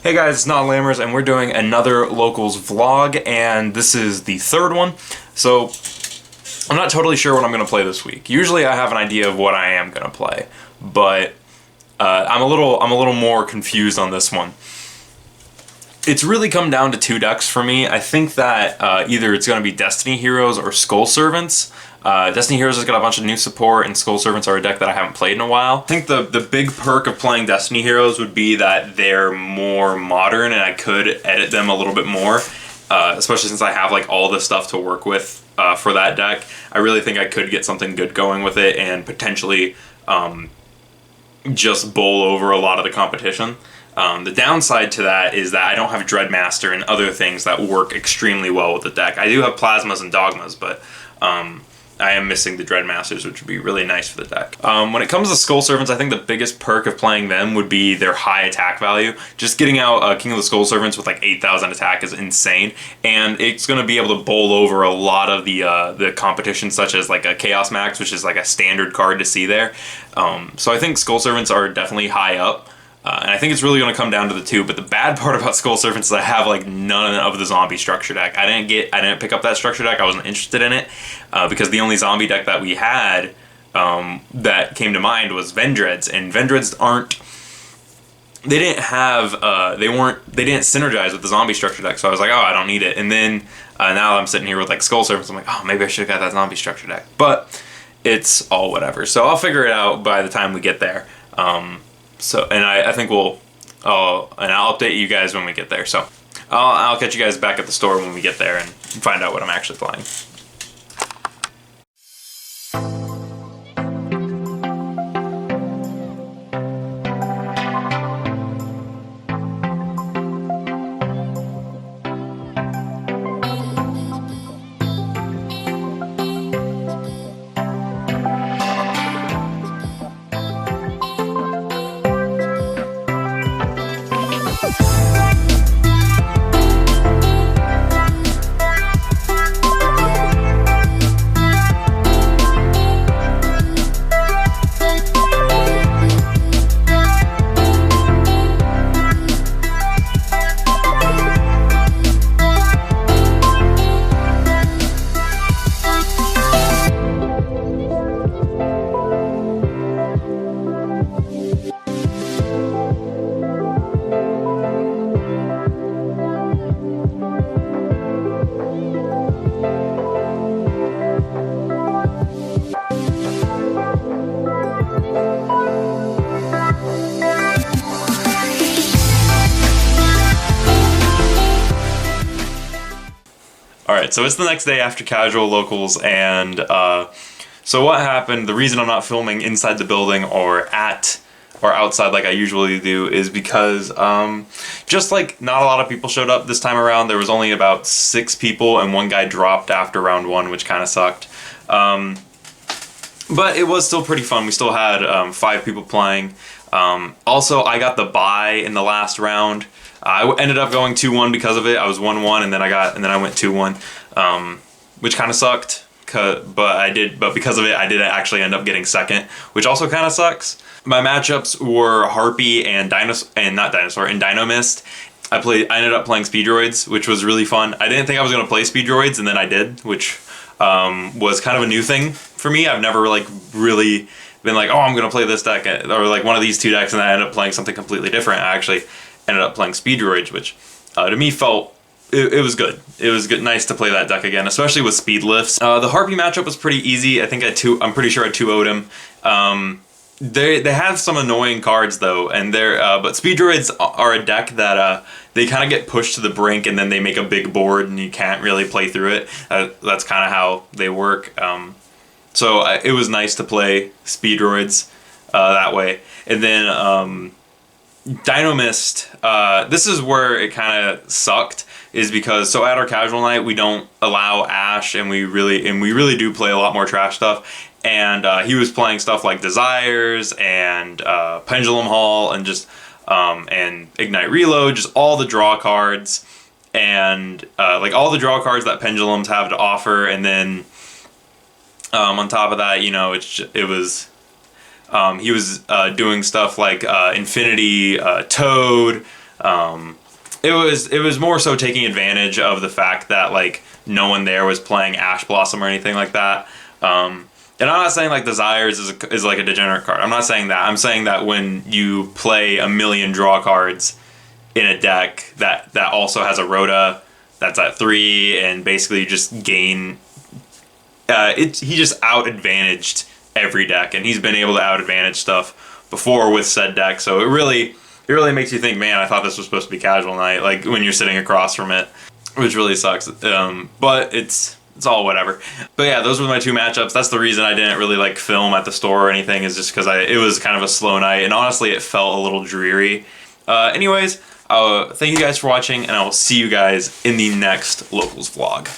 Hey guys, it's Not Lammers, and we're doing another locals vlog, and this is the third one. So I'm not totally sure what I'm going to play this week. Usually I have an idea of what I am going to play, but I'm a little more confused on this one. It's really come down to two decks for me. I think that either it's going to be Destiny Heroes or Skull Servants. Destiny Heroes has got a bunch of new support, and Skull Servants are a deck that I haven't played in a while. I think the big perk of playing Destiny Heroes would be that they're more modern and I could edit them a little bit more, especially since I have like all the stuff to work with for that deck. I really think I could get something good going with it and potentially just bowl over a lot of the competition. The downside to that is that I don't have Dreadmaster and other things that work extremely well with the deck. I do have Plasmas and Dogmas, but I am missing the Dreadmasters, which would be really nice for the deck. When it comes to Skull Servants, I think the biggest perk of playing them would be their high attack value. Just getting out King of the Skull Servants with like 8,000 attack is insane, and it's going to be able to bowl over a lot of the competition, such as like a Chaos Max, which is like a standard card to see there. So I think Skull Servants are definitely high up. And I think it's really going to come down to the two, but the bad part about Skull Servants is I have like none of the zombie structure deck. I didn't pick up that structure deck. I wasn't interested in it because the only zombie deck that we had that came to mind was Vendreads, and Vendreads they didn't synergize with the zombie structure deck. So I was like, oh, I don't need it. And then now I'm sitting here with like Skull Servants. I'm like, oh, maybe I should have got that zombie structure deck, but it's all whatever. So I'll figure it out by the time we get there. I think I'll update you guys when we get there. So I'll catch you guys back at the store when we get there and find out what I'm actually playing. Alright, so it's the next day after casual locals, and so what happened, the reason I'm not filming inside the building or outside like I usually do is because just like not a lot of people showed up this time around. There was only about 6 people and one guy dropped after round 1, which kind of sucked. But it was still pretty fun. We still had 5 people playing. Also, I got the bye in the last round. I ended up going 2-1 because of it. I was 1-1 and then I went 2-1, which kind of sucked. But because of it, I did actually end up getting second, which also kind of sucks. My matchups were Harpy and Dinomist. I ended up playing Speedroids, which was really fun. I didn't think I was going to play Speedroids, and then I did, which was kind of a new thing for me. I've never like really been like, oh, I'm going to play this deck or like one of these 2 decks, and then I ended up playing something completely different. I actually ended up playing Speedroids, which to me felt it was good. It was good, nice to play that deck again, especially with speed lifts. The Harpy matchup was pretty easy. I think I'm pretty sure I 2-0'd him. They have some annoying cards though, and but Speedroids are a deck that they kind of get pushed to the brink and then they make a big board and you can't really play through it. That's kind of how they work. So it was nice to play Speedroids that way, and then. Dinomist, this is where it kind of sucked, is because so at our casual night we don't allow Ash, and we really do play a lot more trash stuff, and he was playing stuff like Desires and Pendulum Hall and just and Ignite Reload, just all the draw cards, and like all the draw cards that Pendulums have to offer, and then on top of that, you know, he was doing stuff like Infinity Toad, It was more so taking advantage of the fact that like no one there was playing Ash Blossom or anything like that. And I'm not saying like Desires is like a degenerate card. I'm not saying that. I'm saying that when you play a million draw cards in a deck that also has a Rhoda that's at 3, and basically you just gain. He just out advantaged every deck, and he's been able to out advantage stuff before with said deck. So it really makes you think, man, I thought this was supposed to be casual night. Like when you're sitting across from it, which really sucks. But it's all whatever. But yeah, those were my 2 matchups. That's the reason I didn't really like film at the store or anything, is just because it was kind of a slow night, and honestly it felt a little dreary. Anyways, thank you guys for watching, and I will see you guys in the next locals vlog.